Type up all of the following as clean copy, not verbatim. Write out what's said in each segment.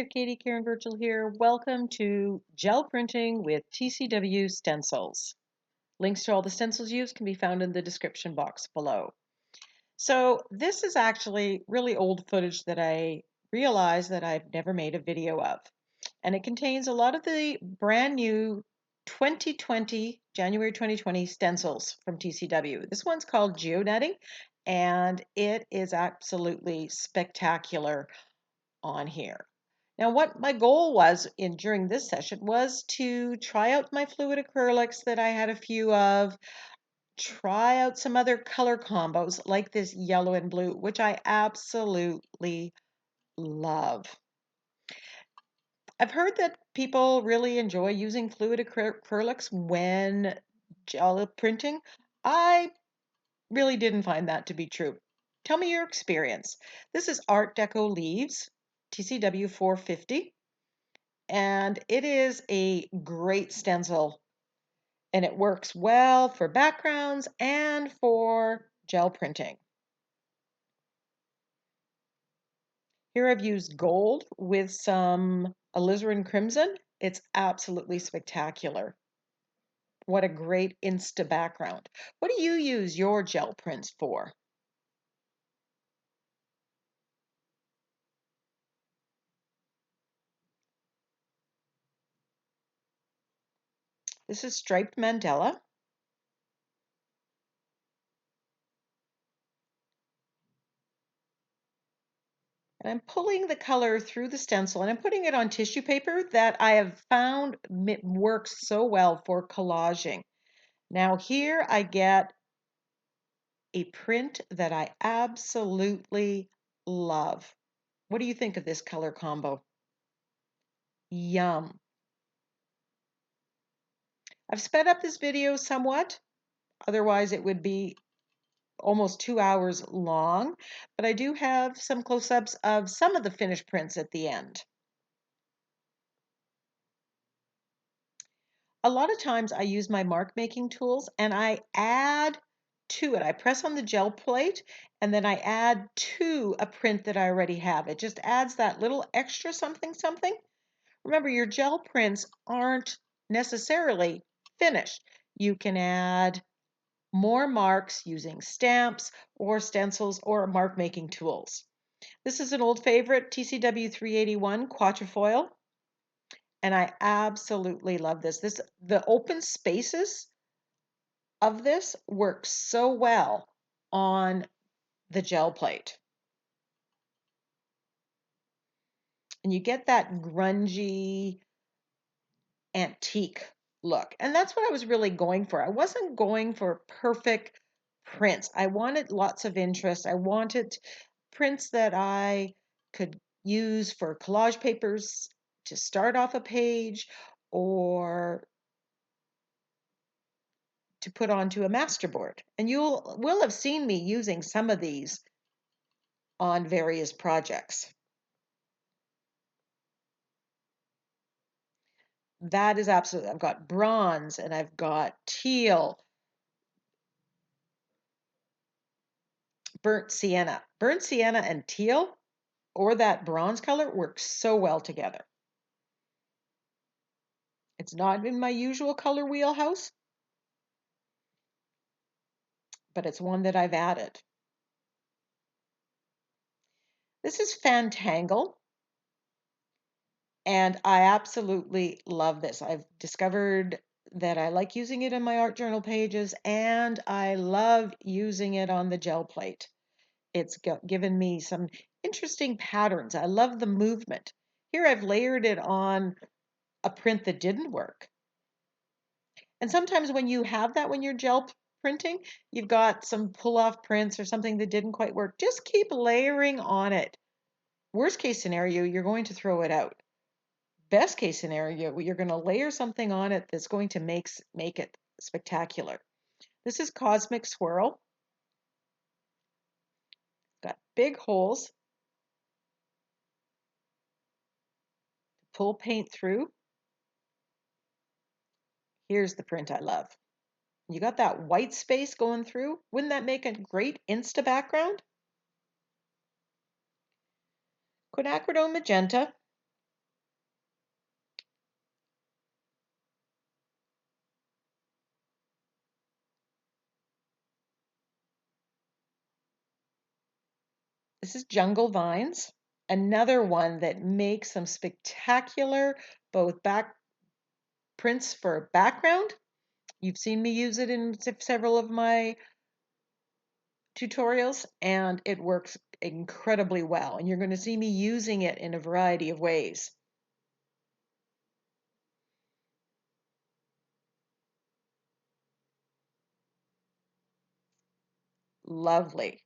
Katie Karen Burchill here. Welcome to Gel Printing with TCW Stencils. Links to all the stencils used can be found in the description box below. So this is actually really old footage that I realized that I've never made a video of. And it contains a lot of the brand new 2020, January 2020 stencils from TCW. This one's called GeoNetting, and it is absolutely spectacular on here. Now, what my goal was during this session was to try out my fluid acrylics that I had a few of, try out some other color combos like this yellow and blue, which I absolutely love. I've heard that people really enjoy using fluid acrylics when gel printing. I really didn't find that to be true. Tell me your experience. This is Art Deco Leaves, TCW 450. And it is a great stencil, and it works well for backgrounds and for gel printing. Here I've used gold with some alizarin crimson. It's absolutely spectacular. What a great Insta background. What do you use your gel prints for? This is striped Mandala. And I'm pulling the color through the stencil and I'm putting it on tissue paper that I have found works so well for collaging. Now here I get a print that I absolutely love. What do you think of this color combo? Yum. I've sped up this video somewhat, otherwise it would be almost 2 hours long, but I do have some close-ups of some of the finished prints at the end. A lot of times I use my mark making tools and I add to it. I press on the gel plate and then I add to a print that I already have. It just adds that little extra something something. Remember, your gel prints aren't necessarily finished. You can add more marks using stamps or stencils or mark making tools. This is an old favorite, TCW 381 Quatrefoil. And I absolutely love this. The open spaces of this work so well on the gel plate. And you get that grungy antique look. And that's what I was really going for. I wasn't going for perfect prints. I wanted lots of interest. I wanted prints that I could use for collage papers to start off a page or to put onto a masterboard. And will have seen me using some of these on various projects. That is absolutely, I've got bronze and I've got teal, burnt sienna. Burnt sienna and teal or that bronze color works so well together. It's not in my usual color wheelhouse, but it's one that I've added. This is Fantangle, and I absolutely love this. I've discovered that I like using it in my art journal pages, and I love using it on the gel plate. It's given me some interesting patterns. I love the movement. Here I've layered it on a print that didn't work. And sometimes when you have that when you're gel printing, you've got some pull-off prints or something that didn't quite work. Just keep layering on it. Worst case scenario, you're going to throw it out. Best case scenario, you're going to layer something on it that's going to make it spectacular. This is Cosmic Swirl. Got big holes. Pull paint through. Here's the print I love. You got that white space going through. Wouldn't that make a great Insta background? Quinacridone magenta. This is Jungle Vines, another one that makes some spectacular both back prints for background. You've seen me use it in several of my tutorials, and it works incredibly well. And you're going to see me using it in a variety of ways. Lovely.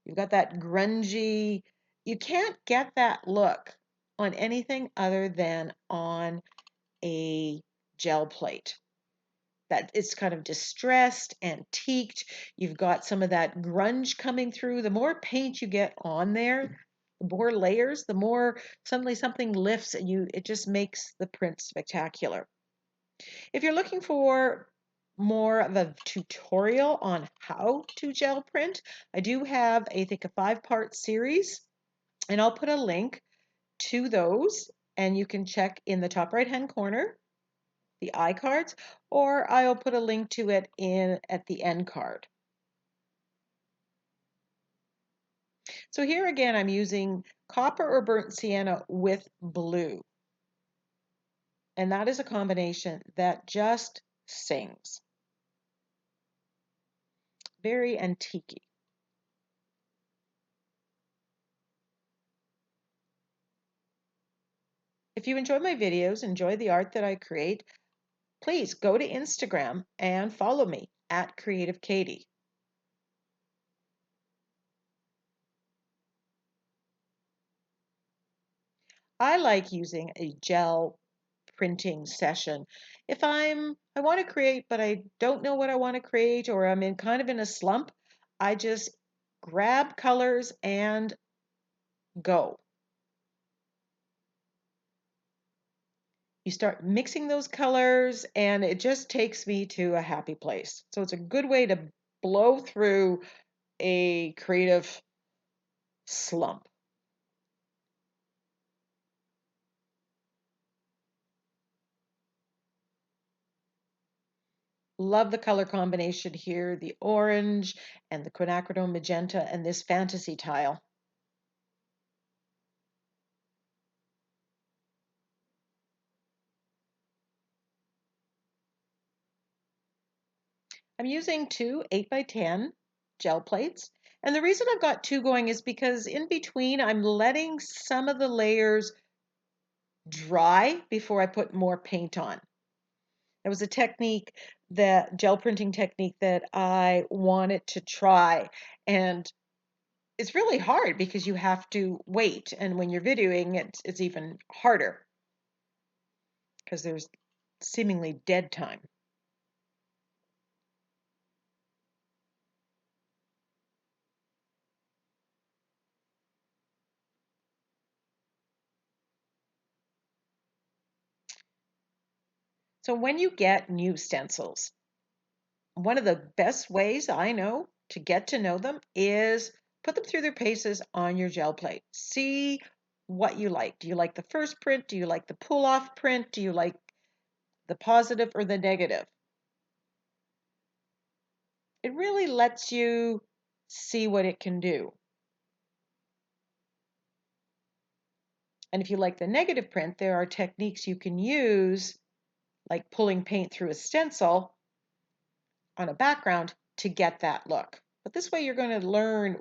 You've got that grungy, you can't get that look on anything other than on a gel plate. That it's kind of distressed, antiqued. You've got some of that grunge coming through. The more paint you get on there, the more layers, the more suddenly something lifts and it just makes the print spectacular. If you're looking for more of a tutorial on how to gel print, I do have, I think, a 5-part series, and I'll put a link to those, and you can check in the top right-hand corner, the iCards, or I'll put a link to it in at the end card. So here again, I'm using copper or burnt sienna with blue. And that is a combination that just sings. Very antique-y. If you enjoy my videos, enjoy the art that I create, please go to Instagram and follow me at Creative Katie. I like using a gel printing session. If I want to create, but I don't know what I want to create, or I'm in a slump, I just grab colors and go. You start mixing those colors, and it just takes me to a happy place. So it's a good way to blow through a creative slump. Love the color combination here, the orange and the quinacridone magenta and this fantasy tile. I'm using two 8x10 gel plates. And the reason I've got two going is because in between I'm letting some of the layers dry before I put more paint on. It was a technique, that gel printing technique, that I wanted to try. And it's really hard because you have to wait. And when you're videoing, it's even harder because there's seemingly dead time. So when you get new stencils, one of the best ways I know to get to know them is put them through their paces on your gel plate. See what you like. Do you like the first print? Do you like the pull-off print? Do you like the positive or the negative? It really lets you see what it can do. And if you like the negative print, there are techniques you can use, like pulling paint through a stencil on a background to get that look. But this way you're going to learn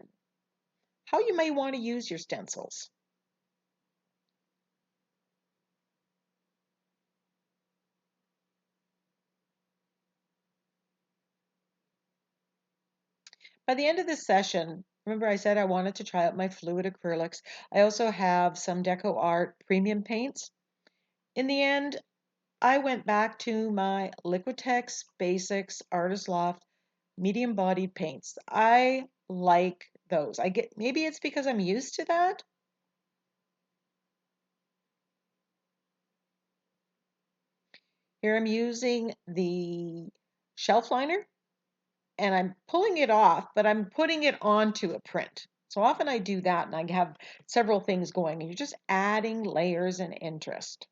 how you may want to use your stencils. By the end of this session, remember I said I wanted to try out my fluid acrylics. I also have some Deco Art premium paints. In the end, I went back to my Liquitex Basics Artist Loft medium bodied paints. I like those. Maybe it's because I'm used to that. Here I'm using the shelf liner, and I'm pulling it off, but I'm putting it onto a print. So often I do that, and I have several things going, and you're just adding layers and interest.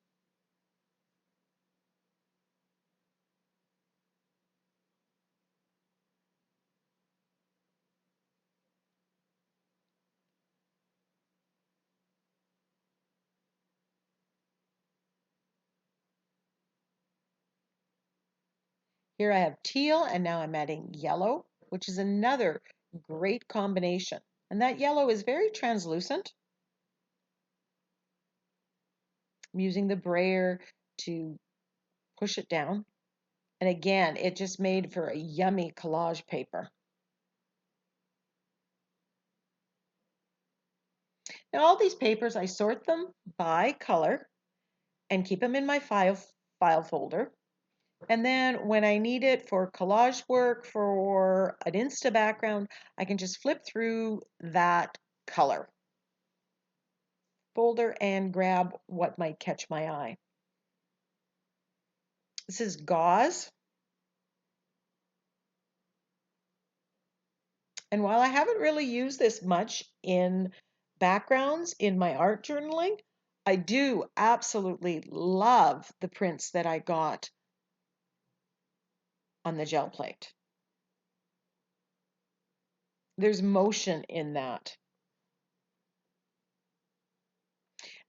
Here I have teal, and now I'm adding yellow, which is another great combination. And that yellow is very translucent. I'm using the brayer to push it down. And again, it just made for a yummy collage paper. Now all these papers, I sort them by color and keep them in my file folder. And then when I need it for collage work, for an Insta background, I can just flip through that color folder and grab what might catch my eye. This is Gauze. And while I haven't really used this much in backgrounds in my art journaling, I do absolutely love the prints that I got on the gel plate. There's motion in that.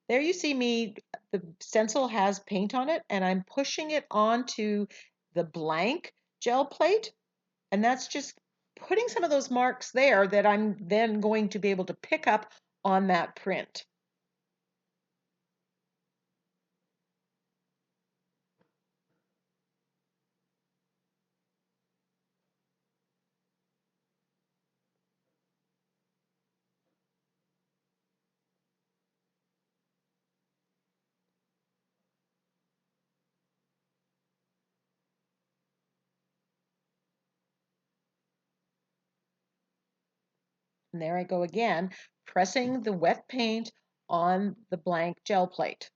There you see me, the stencil has paint on it, and I'm pushing it onto the blank gel plate, and that's just putting some of those marks there that I'm then going to be able to pick up on that print. And there I go again, pressing the wet paint on the blank gel plate.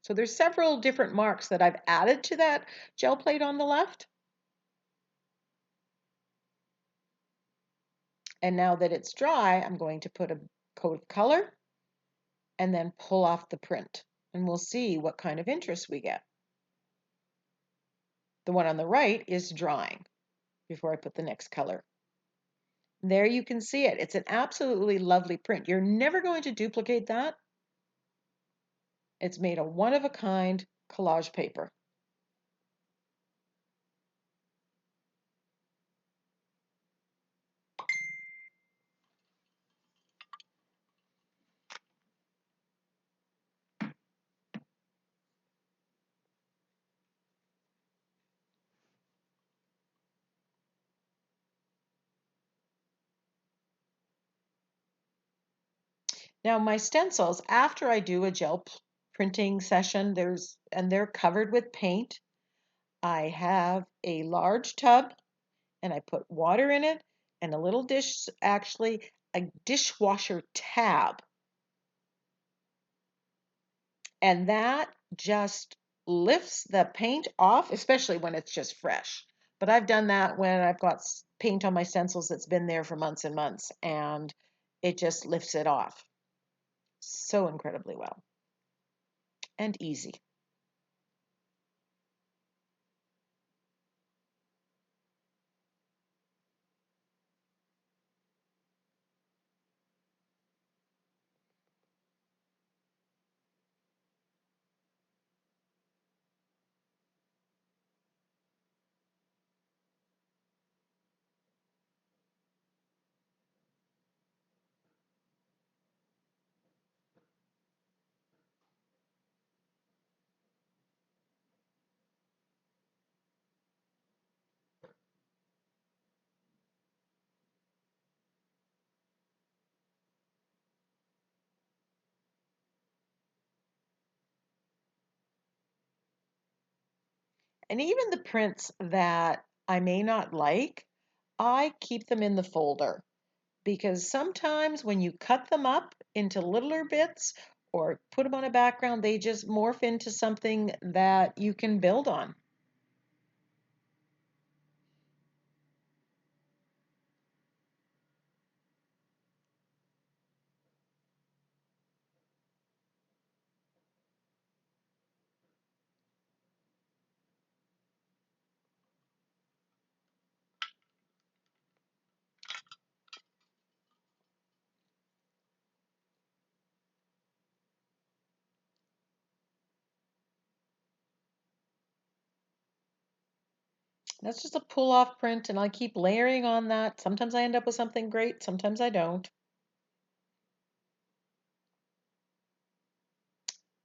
So there's several different marks that I've added to that gel plate on the left. And now that it's dry, I'm going to put a coat of color and then pull off the print. And we'll see what kind of interest we get. The one on the right is drying before I put the next color. There you can see it. It's an absolutely lovely print. You're never going to duplicate that. It's made a one-of-a-kind collage paper. Now my stencils, after I do a gel printing session, they're covered with paint. I have a large tub and I put water in it and a little dish, actually a dishwasher tab. And that just lifts the paint off, especially when it's just fresh. But I've done that when I've got paint on my stencils that's been there for months and months, and it just lifts it off so incredibly well and easy. And even the prints that I may not like, I keep them in the folder because sometimes when you cut them up into littler bits or put them on a background, they just morph into something that you can build on. That's just a pull-off print, and I keep layering on that. Sometimes I end up with something great, sometimes I don't.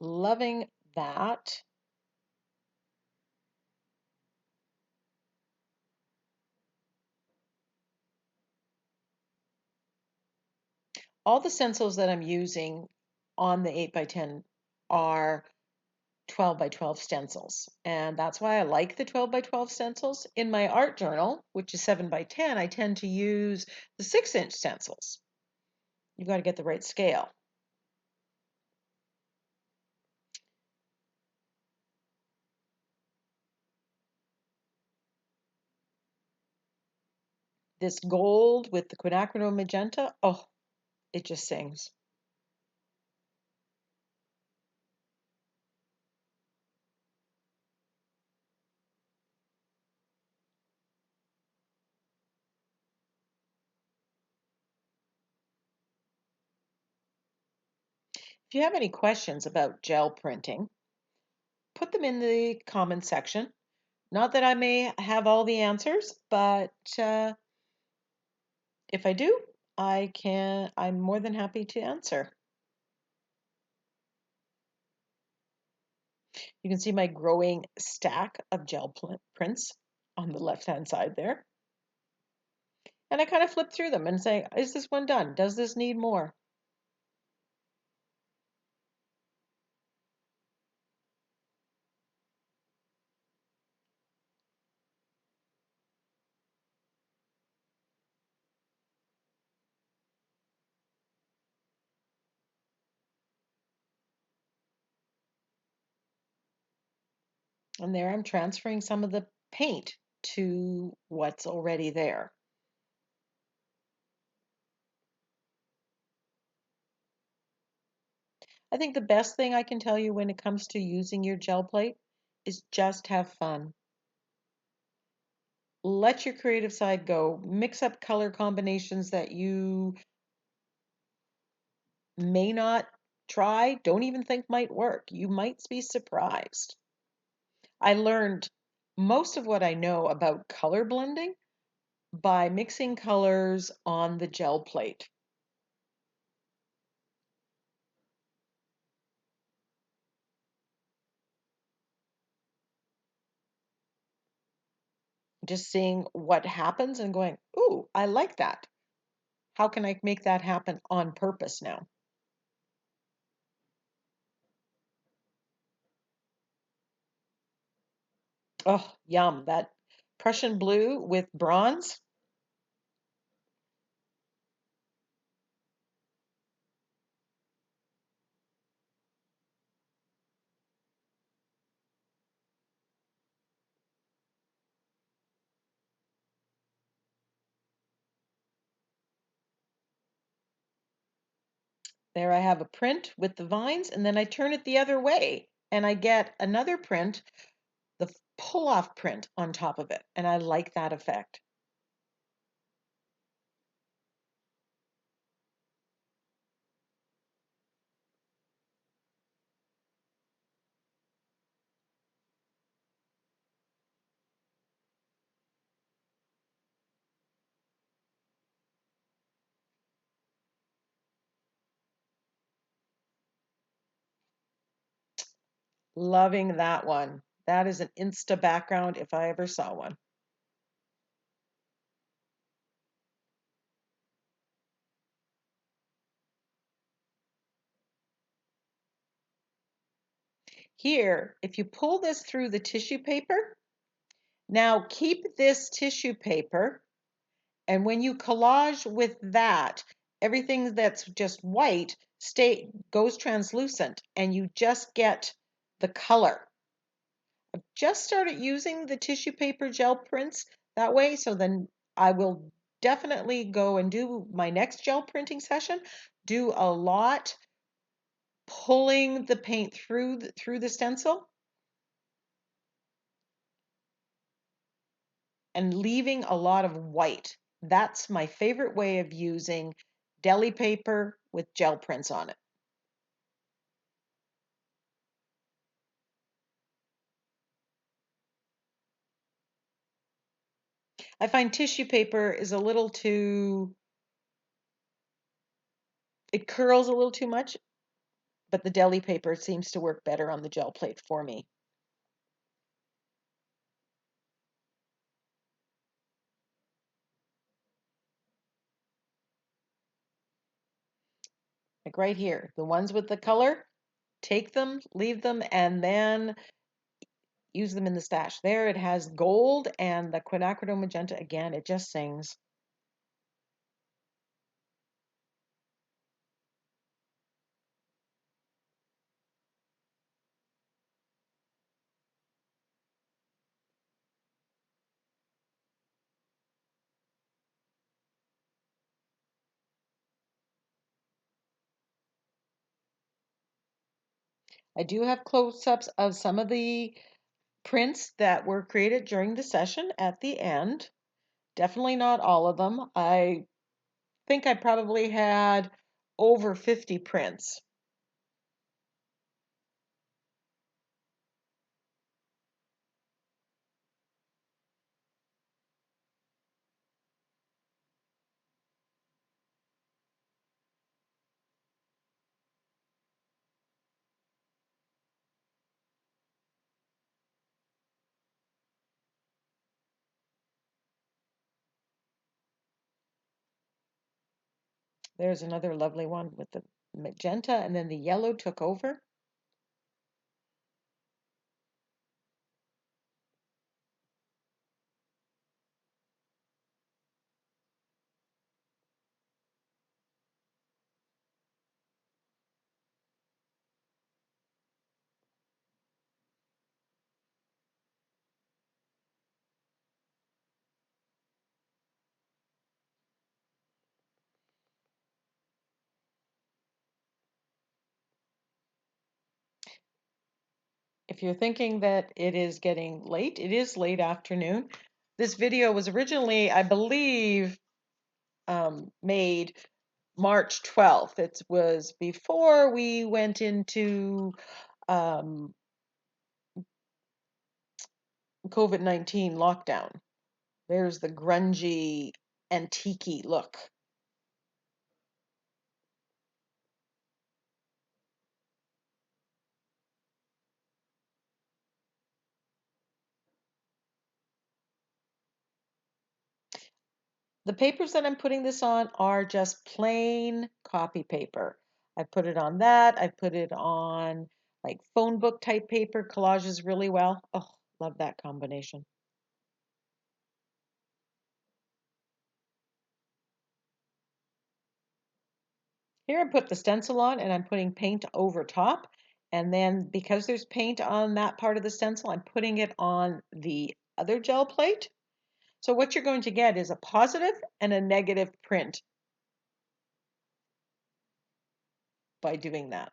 Loving that. All the stencils that I'm using on the 8x10 are 12 by 12 stencils. And that's why I like the 12 by 12 stencils. In my art journal, which is 7 by 10, I tend to use the 6-inch stencils. You've got to get the right scale. This gold with the quinacridone magenta, oh, it just sings. If you have any questions about gel printing, put them in the comment section. Not that I may have all the answers, but if I do, I'm more than happy to answer. You can see my growing stack of gel prints on the left-hand side there. And I kind of flip through them and say, is this one done? Does this need more? And there I'm transferring some of the paint to what's already there. I think the best thing I can tell you when it comes to using your gel plate is just have fun. Let your creative side go. Mix up color combinations that you may not try, don't even think might work. You might be surprised. I learned most of what I know about color blending by mixing colors on the gel plate. Just seeing what happens and going, ooh, I like that. How can I make that happen on purpose now? Oh, yum. That Prussian blue with bronze. There I have a print with the vines, and then I turn it the other way and I get another print, the pull-off print on top of it. And I like that effect. Loving that one. That is an Insta background if I ever saw one. Here, if you pull this through the tissue paper, now keep this tissue paper, and when you collage with that, everything that's just white goes translucent and you just get the color. I've just started using the tissue paper gel prints that way, so then I will definitely go and do my next gel printing session, do a lot pulling the paint through the stencil and leaving a lot of white. That's my favorite way of using deli paper with gel prints on it. I find tissue paper is a little too, it curls a little too much, but the deli paper seems to work better on the gel plate for me. Like right here, the ones with the color, take them, leave them, and then use them in the stash. There it has gold and the quinacridone magenta. Again, it just sings. I do have close-ups of some of the prints that were created during the session at the end. Definitely not all of them. I think I probably had over 50 prints. There's another lovely one with the magenta, and then the yellow took over. If you're thinking that it is getting late, it is late afternoon. This video was originally, I believe, made March 12th. It was before we went into um, COVID-19 lockdown. There's the grungy, antique look. The papers that I'm putting this on are just plain copy paper. I put it on that. I put it on like phone book type paper, collages really well. Oh, love that combination. Here I put the stencil on and I'm putting paint over top. And then because there's paint on that part of the stencil, I'm putting it on the other gel plate. So what you're going to get is a positive and a negative print by doing that.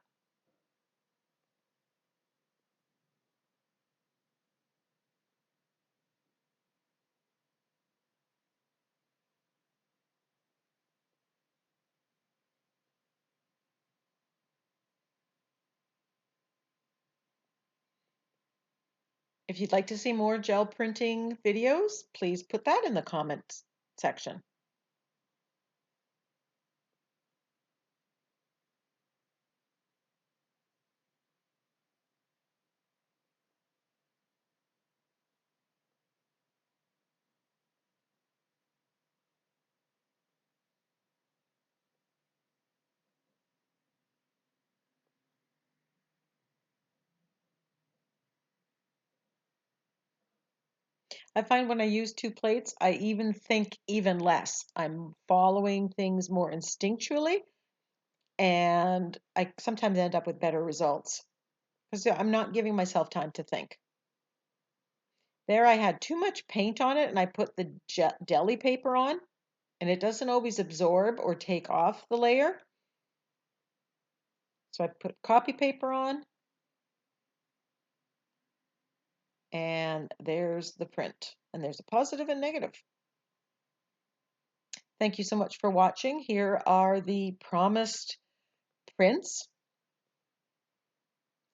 If you'd like to see more gel printing videos, please put that in the comments section. I find when I use two plates, I even think even less. I'm following things more instinctually, and I sometimes end up with better results because I'm not giving myself time to think. There I had too much paint on it, and I put the deli paper on, and it doesn't always absorb or take off the layer. So I put copy paper on, and there's the print. And there's a positive and negative. Thank you so much for watching. Here are the promised prints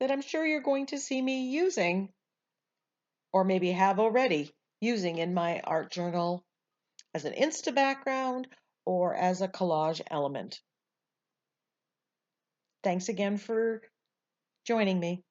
that I'm sure you're going to see me using, or maybe have already using in my art journal as an Insta background, or as a collage element. Thanks again for joining me.